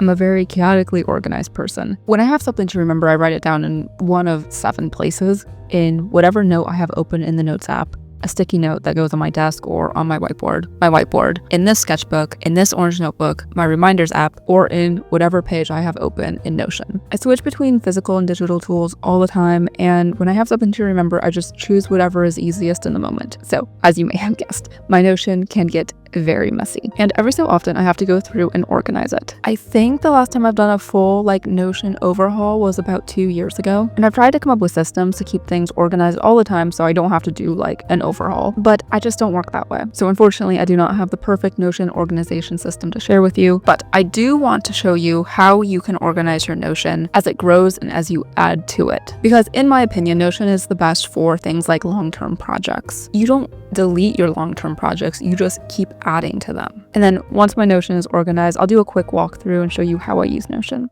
I'm a very chaotically organized person. When I have something to remember, I write it down in one of 7 places in whatever note I have open in the Notes app, a sticky note that goes on my desk or on my whiteboard, in this sketchbook, in this orange notebook, my reminders app, or in whatever page I have open in Notion. I switch between physical and digital tools all the time, and when I have something to remember, I just choose whatever is easiest in the moment. So, as you may have guessed, my Notion can get very messy, and every so often I have to go through and organize it. I think the last time I've done a full Notion overhaul was about 2 years ago, and I've tried to come up with systems to keep things organized all the time so I don't have to do an overhaul, but I just don't work that way. So unfortunately, I do not have the perfect Notion organization system to share with you, but I do want to show you how you can organize your Notion as it grows and as you add to it. Because in my opinion, Notion is the best for things like long-term projects. You don't delete your long-term projects, you just keep adding to them. And then once my Notion is organized, I'll do a quick walkthrough and show you how I use Notion.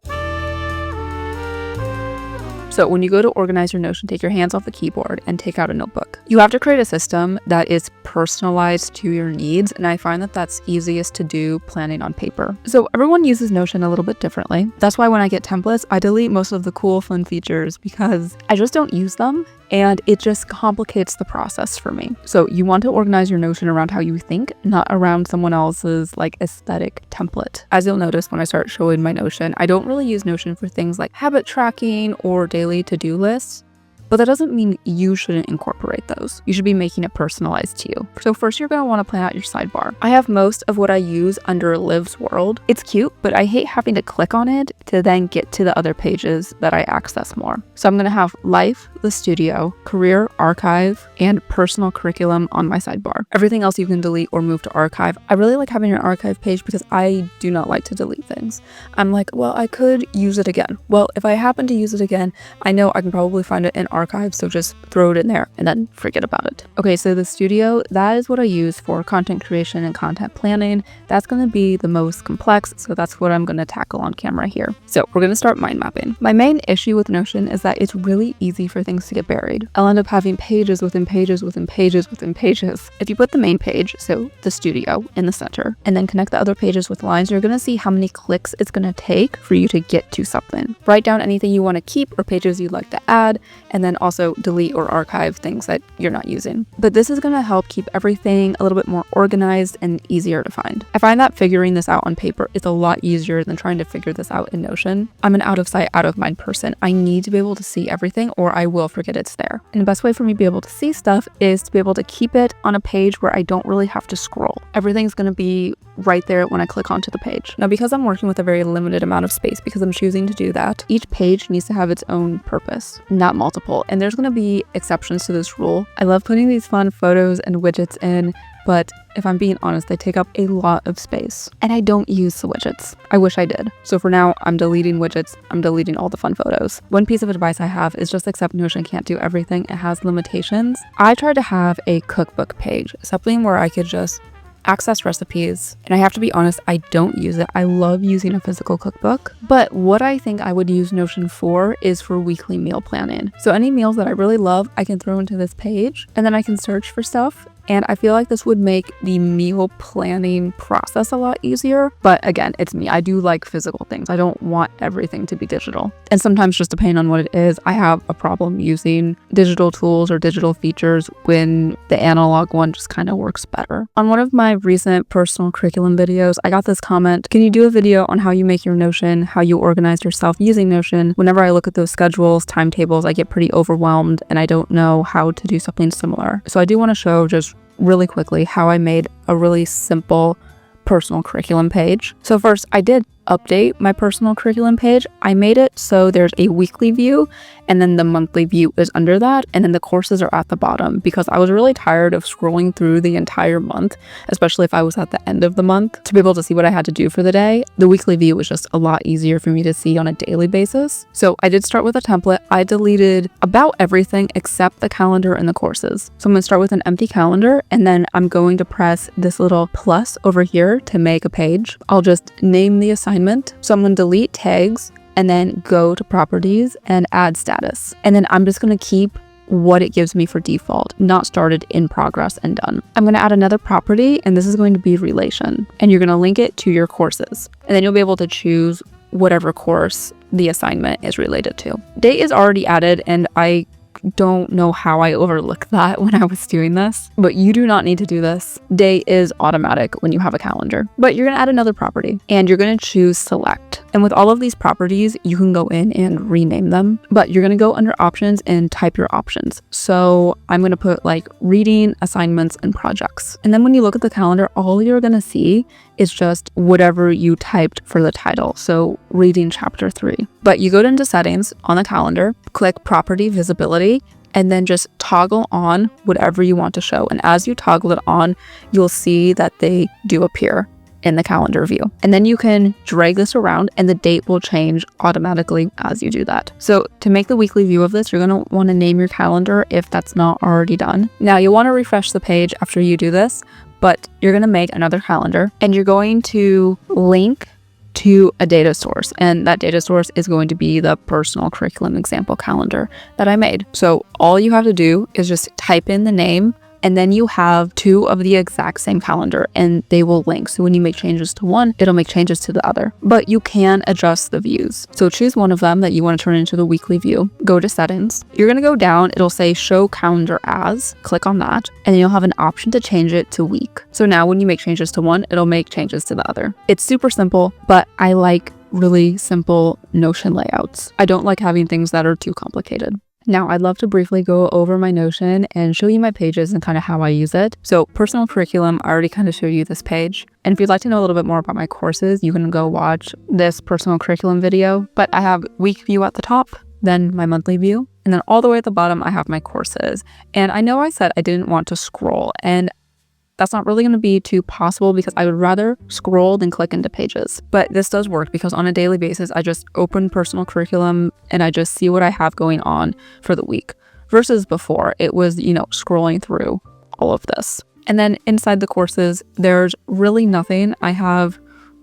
So when you go to organize your Notion, take your hands off the keyboard and take out a notebook. You have to create a system that is personalized to your needs, and I find that that's easiest to do planning on paper. So everyone uses Notion a little bit differently. That's why when I get templates, I delete most of the cool, fun features because I just don't use them, and it just complicates the process for me. So you want to organize your Notion around how you think, not around someone else's aesthetic template. As you'll notice when I start showing my Notion, I don't really use Notion for things like habit tracking or daily to-do lists. But that doesn't mean you shouldn't incorporate those. You should be making it personalized to you. So first, you're going to want to plan out your sidebar. I have most of what I use under Liv's World. It's cute, but I hate having to click on it to then get to the other pages that I access more. So I'm going to have Life, the Studio, Career, Archive, and Personal Curriculum on my sidebar. Everything else you can delete or move to Archive. I really like having an archive page because I do not like to delete things. I'm like, well, I could use it again. Well, if I happen to use it again, I know I can probably find it in Archive, so just throw it in there and then forget about it. Okay, so the Studio, that is what I use for content creation and content planning. That's going to be the most complex, so that's what I'm going to tackle on camera here. So we're going to start mind mapping. My main issue with Notion is that it's really easy for things to get buried. I'll end up having pages within pages within pages within pages. If you put the main page, so the Studio, in the center, and then connect the other pages with lines, you're going to see how many clicks it's going to take for you to get to something. Write down anything you want to keep or pages you'd like to add, and then also delete or archive things that you're not using. But this is going to help keep everything a little bit more organized and easier to find. I find that figuring this out on paper is a lot easier than trying to figure this out in Notion. I'm an out of sight, out of mind person. I need to be able to see everything or I will forget it's there. And the best way for me to be able to see stuff is to be able to keep it on a page where I don't really have to scroll. Everything's going to be right there when I click onto the page. Now, because I'm working with a very limited amount of space, because I'm choosing to do that, each page needs to have its own purpose, not multiple. And there's going to be exceptions to this rule. I love putting these fun photos and widgets in, but if I'm being honest, they take up a lot of space and I don't use the widgets. I wish I did. So for now, I'm deleting widgets. I'm deleting all the fun photos. One piece of advice I have is just accept Notion can't do everything. It has limitations. I try to have a cookbook page, something where I could just access recipes, and I have to be honest, I don't use it. I love using a physical cookbook, but what I think I would use Notion for is for weekly meal planning. So any meals that I really love, I can throw into this page, and then I can search for stuff. And I feel like this would make the meal planning process a lot easier. But again, it's me. I do like physical things. I don't want everything to be digital. And sometimes, just depending on what it is, I have a problem using digital tools or digital features when the analog one just kind of works better. On one of my recent personal curriculum videos, I got this comment: can you do a video on how you make your Notion, how you organize yourself using Notion? Whenever I look at those schedules, timetables, I get pretty overwhelmed and I don't know how to do something similar. So I do want to show just really quickly how I made a really simple personal curriculum page. So first, I did update my personal curriculum page. I made it so there's a weekly view and then the monthly view is under that, and then the courses are at the bottom because I was really tired of scrolling through the entire month, especially if I was at the end of the month, to be able to see what I had to do for the day. The weekly view was just a lot easier for me to see on a daily basis. So I did start with a template. I deleted about everything except the calendar and the courses. So I'm going to start with an empty calendar, and then I'm going to press this little plus over here to make a page. I'll just name the assignment. So I'm going to delete tags and then go to properties and add status. And then I'm just going to keep what it gives me for default, not started, in progress, and done. I'm going to add another property, and this is going to be relation, and you're going to link it to your courses. And then you'll be able to choose whatever course the assignment is related to. Date is already added, and I don't know how I overlooked that when I was doing this, but you do not need to do this. Date is automatic when you have a calendar. But you're going to add another property and you're going to choose select. And with all of these properties, you can go in and rename them, but you're going to go under options and type your options. So I'm going to put like reading, assignments, and projects. And then when you look at the calendar, all you're going to see is just whatever you typed for the title. So reading chapter 3. But you go into settings on the calendar, click property visibility, and then just toggle on whatever you want to show. And as you toggle it on, you'll see that they do appear in the calendar view. And then you can drag this around and the date will change automatically as you do that. So to make the weekly view of this, you're going to want to name your calendar if that's not already done. Now you'll want to refresh the page after you do this, but you're going to make another calendar and you're going to link to a data source. And that data source is going to be the personal curriculum example calendar that I made. So all you have to do is just type in the name, and then you have 2 of the exact same calendar and they will link. So when you make changes to one, it'll make changes to the other. But you can adjust the views. So choose one of them that you want to turn into the weekly view. Go to settings. You're going to go down. It'll say show calendar as. Click on that. And then you'll have an option to change it to week. So now when you make changes to one, it'll make changes to the other. It's super simple, but I like really simple Notion layouts. I don't like having things that are too complicated. Now, I'd love to briefly go over my Notion and show you my pages and kind of how I use it. So personal curriculum, I already kind of showed you this page. And if you'd like to know a little bit more about my courses, you can go watch this personal curriculum video. But I have week view at the top, then my monthly view, and then all the way at the bottom, I have my courses. And I know I said I didn't want to scroll, and that's not really going to be too possible because I would rather scroll than click into pages. But this does work because on a daily basis, I just open personal curriculum and I just see what I have going on for the week. Versus before, it was, scrolling through all of this. And then inside the courses, there's really nothing. I have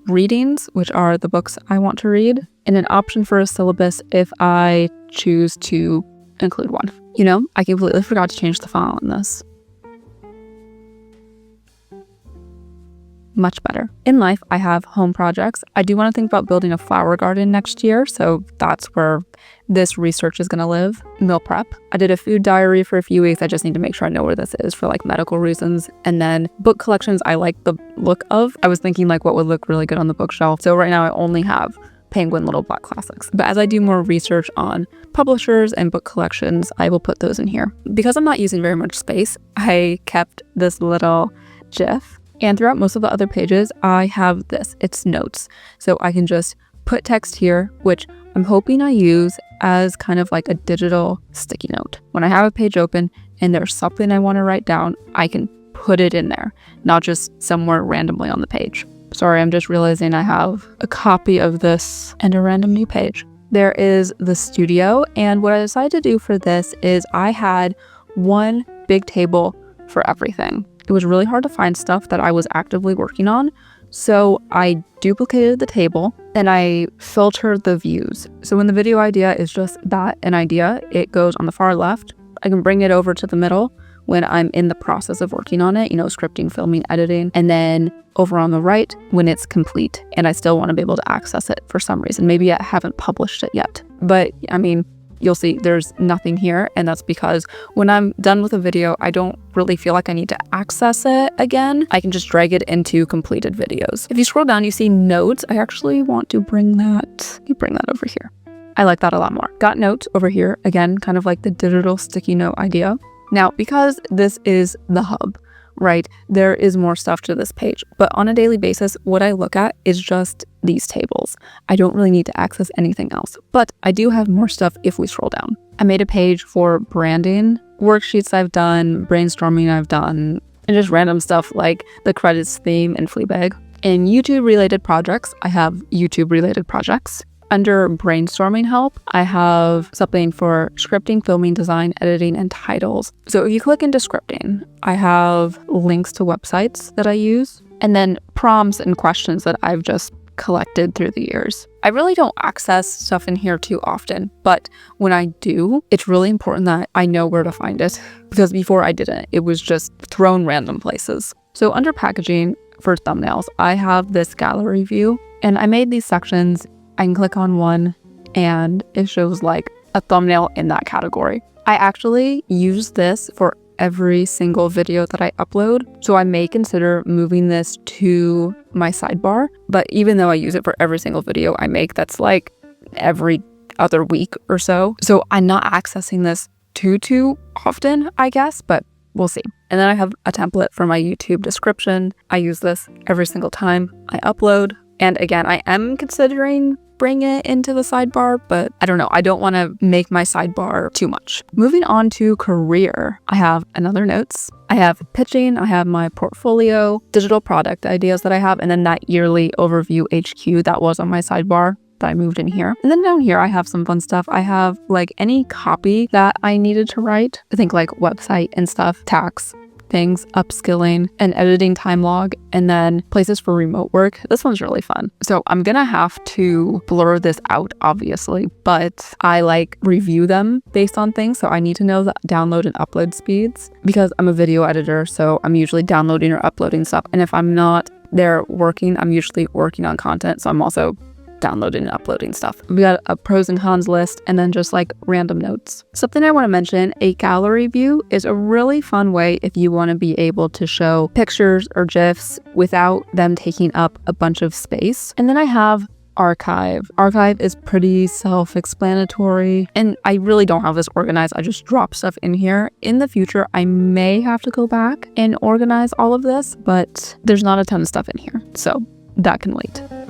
readings, which are the books I want to read, and an option for a syllabus if I choose to include one. I completely forgot to change the font on this. Much better. In life, I have home projects. I do want to think about building a flower garden next year, so that's where this research is going to live. Meal prep. I did a food diary for a few weeks. I just need to make sure I know where this is for like medical reasons. And then book collections, I like the look of. I was thinking like what would look really good on the bookshelf. So right now I only have Penguin Little Black Classics. But as I do more research on publishers and book collections, I will put those in here. Because I'm not using very much space, I kept this little GIF. And throughout most of the other pages, I have this. It's notes. So I can just put text here, which I'm hoping I use as kind of like a digital sticky note. When I have a page open and there's something I want to write down, I can put it in there, not just somewhere randomly on the page. Sorry, I'm just realizing I have a copy of this and a random new page. There is the studio. And what I decided to do for this is I had one big table for everything. It was really hard to find stuff that I was actively working on, so I duplicated the table and I filtered the views. So when the video idea is just that, an idea, it goes on the far left. I can bring it over to the middle when I'm in the process of working on it, scripting, filming, editing, and then over on the right when it's complete and I still want to be able to access it for some reason. Maybe I haven't published it yet, but you'll see there's nothing here, and that's because when I'm done with a video, I don't really feel like I need to access it again. I can just drag it into completed videos. If you scroll down, you see notes. I actually want to bring that over here. I like that a lot more. Got notes over here, again, kind of like the digital sticky note idea. Now, because this is the hub, right, there is more stuff to this page, but on a daily basis, what I look at is just these tables. I don't really need to access anything else, but I do have more stuff if we scroll down. I made a page for branding, worksheets I've done, brainstorming I've done, and just random stuff like the credits theme and Fleabag. In YouTube related projects, I have YouTube related projects. Under brainstorming help, I have something for scripting, filming, design, editing, and titles. So if you click into scripting, I have links to websites that I use, and then prompts and questions that I've just collected through the years. I really don't access stuff in here too often, but when I do, it's really important that I know where to find it, because before I didn't. It was just thrown random places. So under packaging for thumbnails, I have this gallery view, and I made these sections I can click on one and it shows like a thumbnail in that category. I actually use this for every single video that I upload, so I may consider moving this to my sidebar. But even though I use it for every single video I make, that's like every other week or so. So I'm not accessing this too often, I guess, but we'll see. And then I have a template for my YouTube description. I use this every single time I upload. And again, I am considering bring it into the sidebar, but I don't know. I don't want to make my sidebar too much. Moving on to career, I have another notes. I have pitching, I have my portfolio, digital product ideas that I have, and then that yearly overview HQ that was on my sidebar that I moved in here. And then down here, I have some fun stuff. I have like any copy that I needed to write. I think like website and stuff, tax, things, upskilling, and editing time log, and then places for remote work. This one's really fun. So I'm gonna have to blur this out, obviously, but I like review them based on things. So I need to know the download and upload speeds because I'm a video editor. So I'm usually downloading or uploading stuff. And if I'm not there working, I'm usually working on content. So I'm also downloading and uploading stuff. We got a pros and cons list and then just like random notes. Something I want to mention, a gallery view is a really fun way if you want to be able to show pictures or GIFs without them taking up a bunch of space. And then I have archive. Archive is pretty self-explanatory and I really don't have this organized. I just drop stuff in here. In the future, I may have to go back and organize all of this, but there's not a ton of stuff in here. So that can wait.